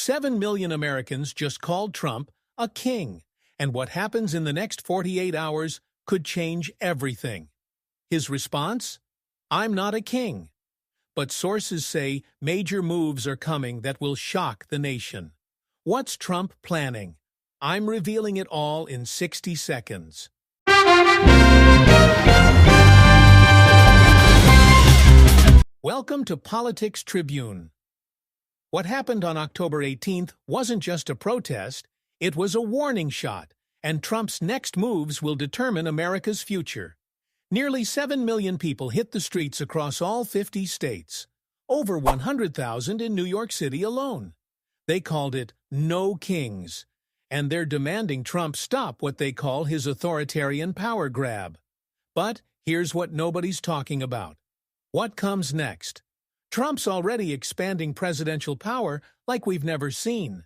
7 million Americans just called Trump a king, and what happens in the next 48 hours could change everything. His response? I'm not a king. But sources say major moves are coming that will shock the nation. What's Trump planning? I'm revealing it all in 60 seconds. Welcome to Politics Tribune. What happened on October 18th wasn't just a protest, it was a warning shot, and Trump's next moves will determine America's future. Nearly 7 million people hit the streets across all 50 states, over 100,000 in New York City alone. They called it No Kings, and they're demanding Trump stop what they call his authoritarian power grab. But here's what nobody's talking about. What comes next? Trump's already expanding presidential power like we've never seen.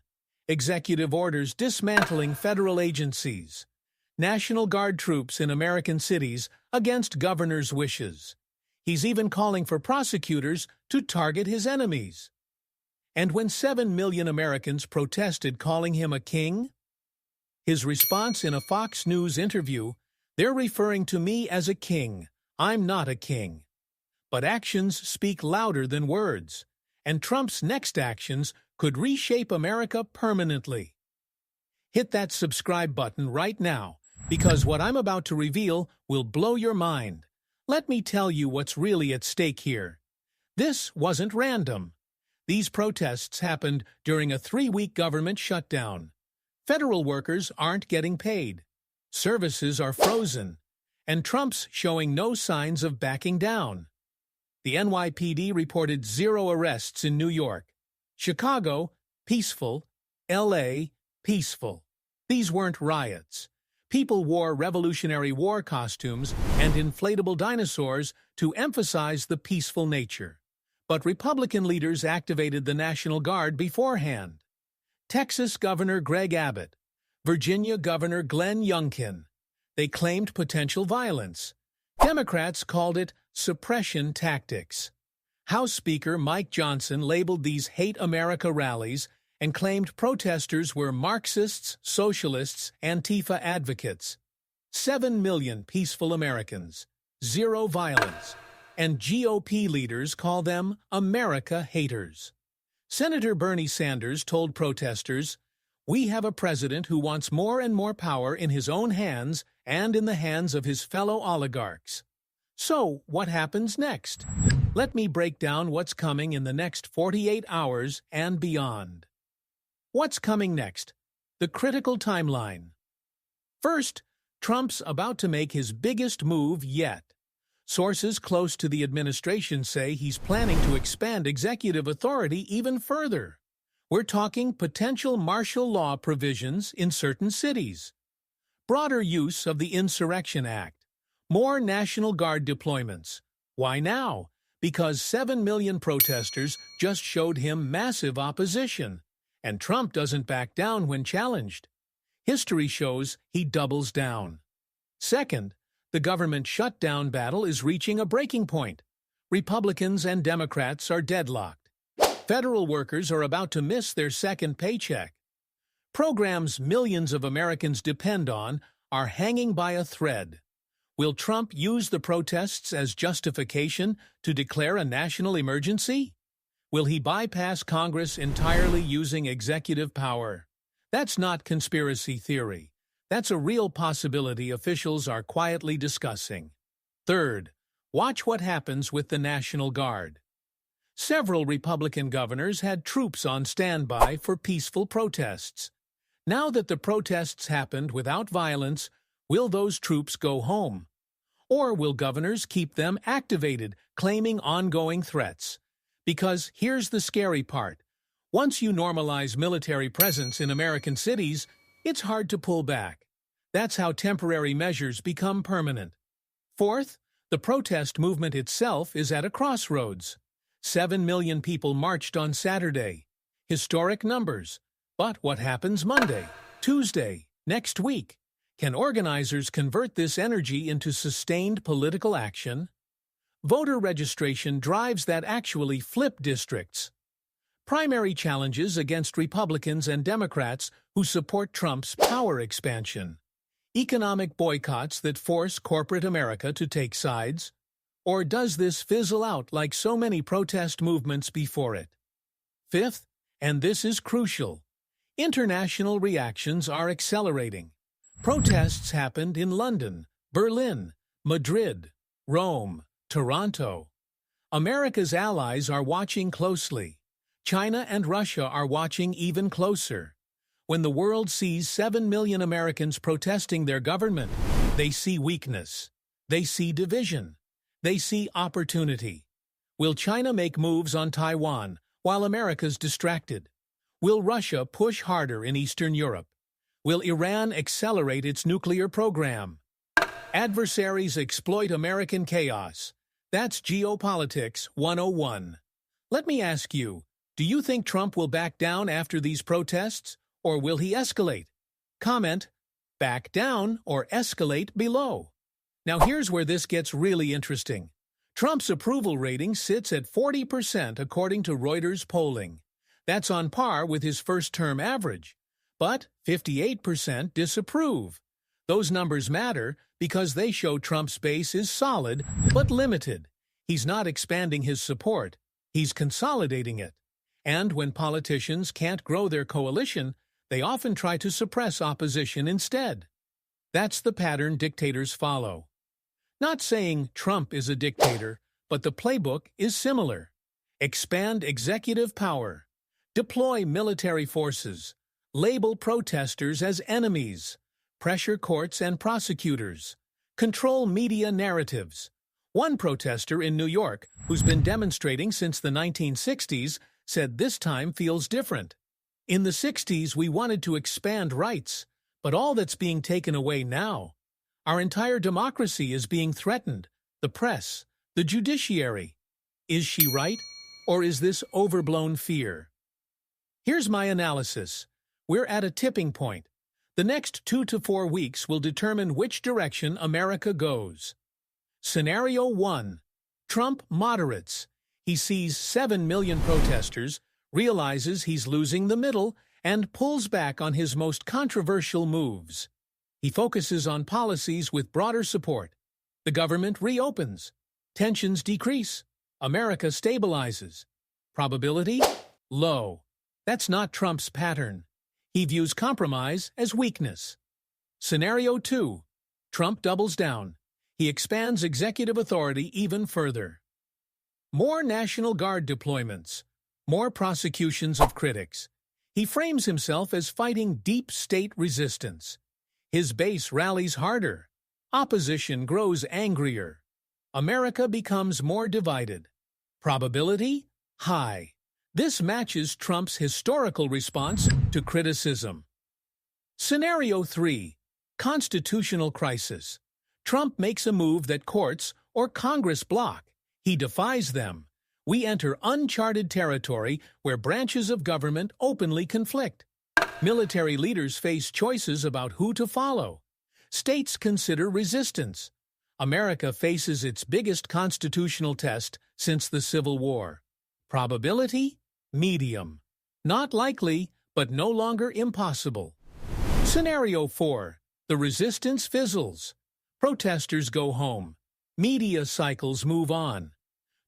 Executive orders dismantling federal agencies. National Guard troops in American cities against governors' wishes. He's even calling for prosecutors to target his enemies. And when 7 million Americans protested calling him a king, his response in a Fox News interview, they're referring to me as a king. I'm not a king. But actions speak louder than words, and Trump's next actions could reshape America permanently. Hit that subscribe button right now, because what I'm about to reveal will blow your mind. Let me tell you what's really at stake here. This wasn't random. These protests happened during a 3-week government shutdown. Federal workers aren't getting paid. Services are frozen, and Trump's showing no signs of backing down. The NYPD reported 0 arrests in New York. Chicago, peaceful. LA, peaceful. These weren't riots. People wore Revolutionary War costumes and inflatable dinosaurs to emphasize the peaceful nature. But Republican leaders activated the National Guard beforehand. Texas Governor Greg Abbott, Virginia Governor Glenn Youngkin. They claimed potential violence. Democrats called it suppression tactics. House Speaker Mike Johnson labeled these Hate America rallies and claimed protesters were Marxists, socialists, Antifa advocates. 7 million peaceful Americans, 0 violence, and GOP leaders call them America haters. Senator Bernie Sanders told protesters, "We have a president who wants more and more power in his own hands and in the hands of his fellow oligarchs." So, what happens next? Let me break down what's coming in the next 48 hours and beyond. What's coming next? The critical timeline. First, Trump's about to make his biggest move yet. Sources close to the administration say he's planning to expand executive authority even further. We're talking potential martial law provisions in certain cities. Broader use of the Insurrection Act. More National Guard deployments. Why now? Because 7 million protesters just showed him massive opposition, and Trump doesn't back down when challenged. History shows he doubles down. Second, the government shutdown battle is reaching a breaking point. Republicans and Democrats are deadlocked. Federal workers are about to miss their second paycheck. Programs millions of Americans depend on are hanging by a thread. Will Trump use the protests as justification to declare a national emergency? Will he bypass Congress entirely using executive power? That's not conspiracy theory. That's a real possibility officials are quietly discussing. Third, watch what happens with the National Guard. Several Republican governors had troops on standby for peaceful protests. Now that the protests happened without violence, will those troops go home? Or will governors keep them activated, claiming ongoing threats? Because here's the scary part. Once you normalize military presence in American cities, it's hard to pull back. That's how temporary measures become permanent. Fourth, the protest movement itself is at a crossroads. 7 million people marched on Saturday. Historic numbers. But what happens Monday, Tuesday, next week? Can organizers convert this energy into sustained political action? Voter registration drives that actually flip districts. Primary challenges against Republicans and Democrats who support Trump's power expansion. Economic boycotts that force corporate America to take sides. Or does this fizzle out like so many protest movements before it? Fifth, and this is crucial, international reactions are accelerating. Protests happened in London, Berlin, Madrid, Rome, Toronto. America's allies are watching closely. China and Russia are watching even closer. When the world sees 7 million Americans protesting their government, they see weakness. They see division. They see opportunity. Will China make moves on Taiwan while America's distracted? Will Russia push harder in Eastern Europe? Will Iran accelerate its nuclear program? Adversaries exploit American chaos. That's Geopolitics 101. Let me ask you, do you think Trump will back down after these protests, or will he escalate? Comment, back down or escalate below. Now here's where this gets really interesting. Trump's approval rating sits at 40% according to Reuters polling. That's on par with his first-term average. But 58% disapprove. Those numbers matter because they show Trump's base is solid but limited. He's not expanding his support. He's consolidating it. And when politicians can't grow their coalition, they often try to suppress opposition instead. That's the pattern dictators follow. Not saying Trump is a dictator, but the playbook is similar. Expand executive power. Deploy military forces. Label protesters as enemies. Pressure courts and prosecutors. Control media narratives. One protester in New York, who's been demonstrating since the 1960s, said this time feels different. In the 60s, we wanted to expand rights, but all that's being taken away now. Our entire democracy is being threatened. The press, the judiciary. Is she right? Or is this overblown fear? Here's my analysis. We're at a tipping point. The next 2 to 4 weeks will determine which direction America goes. Scenario 1. Trump moderates. He sees 7 million protesters, realizes he's losing the middle, and pulls back on his most controversial moves. He focuses on policies with broader support. The government reopens. Tensions decrease. America stabilizes. Probability? Low. That's not Trump's pattern. He views compromise as weakness. Scenario 2. Trump doubles down. He expands executive authority even further. More National Guard deployments. More prosecutions of critics. He frames himself as fighting deep state resistance. His base rallies harder. Opposition grows angrier. America becomes more divided. Probability? High. This matches Trump's historical response to criticism. Scenario 3. Constitutional crisis. Trump makes a move that courts or Congress block. He defies them. We enter uncharted territory where branches of government openly conflict. Military leaders face choices about who to follow. States consider resistance. America faces its biggest constitutional test since the Civil War. Probability? Medium. Not likely, but no longer impossible. Scenario 4. The resistance fizzles. Protesters go home. Media cycles move on.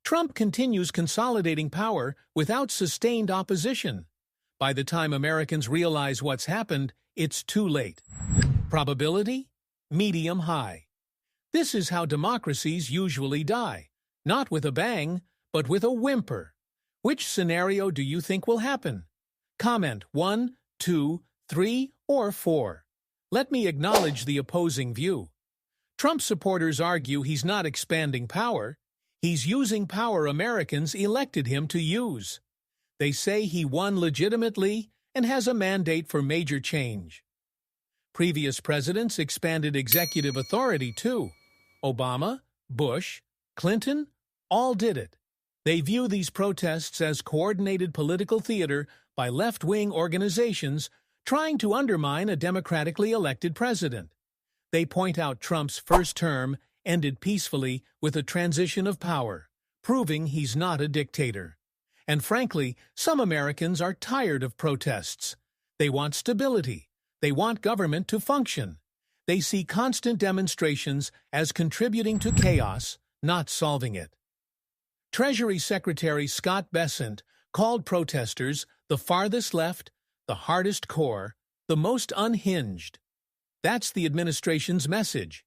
Trump continues consolidating power without sustained opposition. By the time Americans realize what's happened, it's too late. Probability? Medium-high. This is how democracies usually die. Not with a bang, but with a whimper. Which scenario do you think will happen? Comment 1, 2, 3, or 4. Let me acknowledge the opposing view. Trump supporters argue he's not expanding power. He's using power Americans elected him to use. They say he won legitimately and has a mandate for major change. Previous presidents expanded executive authority too. Obama, Bush, Clinton, all did it. They view these protests as coordinated political theater by left-wing organizations trying to undermine a democratically elected president. They point out Trump's first term ended peacefully with a transition of power, proving he's not a dictator. And frankly, some Americans are tired of protests. They want stability. They want government to function. They see constant demonstrations as contributing to chaos, not solving it. Treasury Secretary Scott Bessent called protesters the farthest left, the hardest core, the most unhinged. That's the administration's message.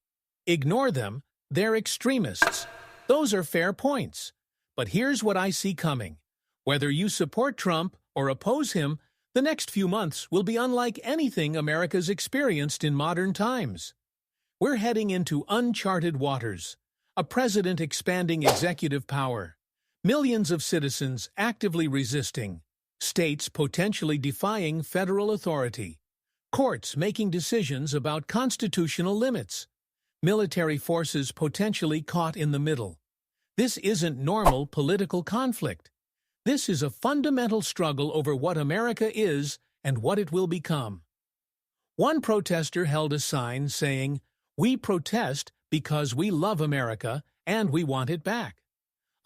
Ignore them, they're extremists. Those are fair points. But here's what I see coming. Whether you support Trump or oppose him, the next few months will be unlike anything America's experienced in modern times. We're heading into uncharted waters, a president expanding executive power, millions of citizens actively resisting, states potentially defying federal authority, courts making decisions about constitutional limits, military forces potentially caught in the middle. This isn't normal political conflict. This is a fundamental struggle over what America is and what it will become. One protester held a sign saying, "We protest because we love America and we want it back."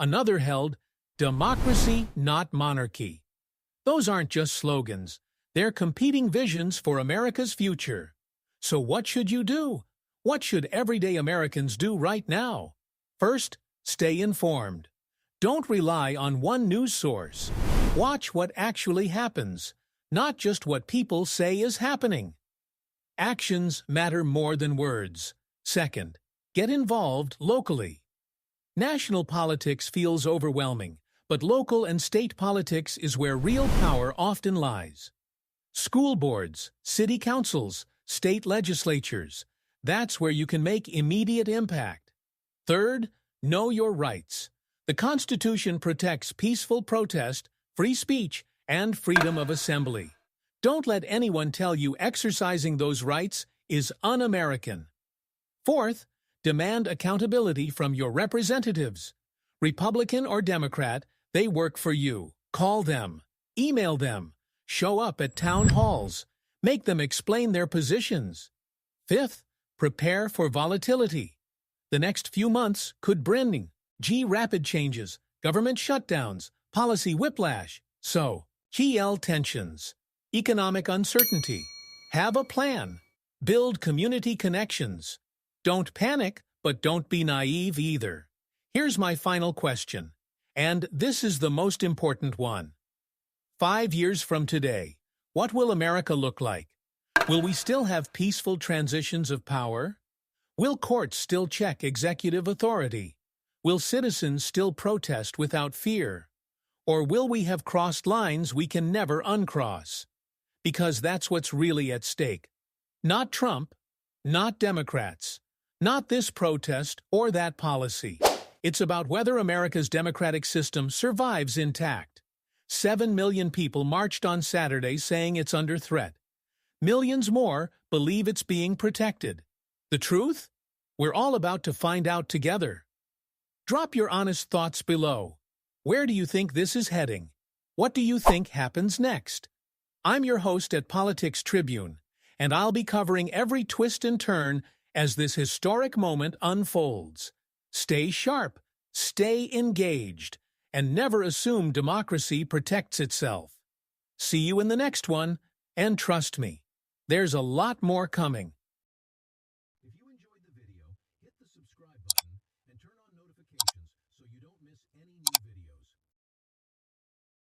Another held, "Democracy, not monarchy." Those aren't just slogans. They're competing visions for America's future. So what should you do? What should everyday Americans do right now? First, stay informed. Don't rely on one news source. Watch what actually happens, not just what people say is happening. Actions matter more than words. Second, get involved locally. National politics feels overwhelming, but local and state politics is where real power often lies. School boards, city councils, state legislatures, that's where you can make immediate impact. Third, know your rights. The Constitution protects peaceful protest, free speech, and freedom of assembly. Don't let anyone tell you exercising those rights is un-American. Fourth, demand accountability from your representatives. Republican or Democrat, they work for you. Call them, email them, show up at town halls, make them explain their positions. Fifth, prepare for volatility. The next few months could bring rapid changes, government shutdowns, policy whiplash, GL tensions, economic uncertainty. Have a plan. Build community connections. Don't panic, but don't be naive either. Here's my final question, and this is the most important one. 5 years from today, what will America look like? Will we still have peaceful transitions of power? Will courts still check executive authority? Will citizens still protest without fear? Or will we have crossed lines we can never uncross? Because that's what's really at stake. Not Trump, not Democrats, not this protest or that policy. It's about whether America's democratic system survives intact. 7 million people marched on Saturday saying it's under threat. Millions more believe it's being protected. The truth? We're all about to find out together. Drop your honest thoughts below. Where do you think this is heading? What do you think happens next? I'm your host at Politics Tribune, and I'll be covering every twist and turn as this historic moment unfolds. Stay sharp, stay engaged, and never assume democracy protects itself. See you in the next one, and trust me, there's a lot more coming.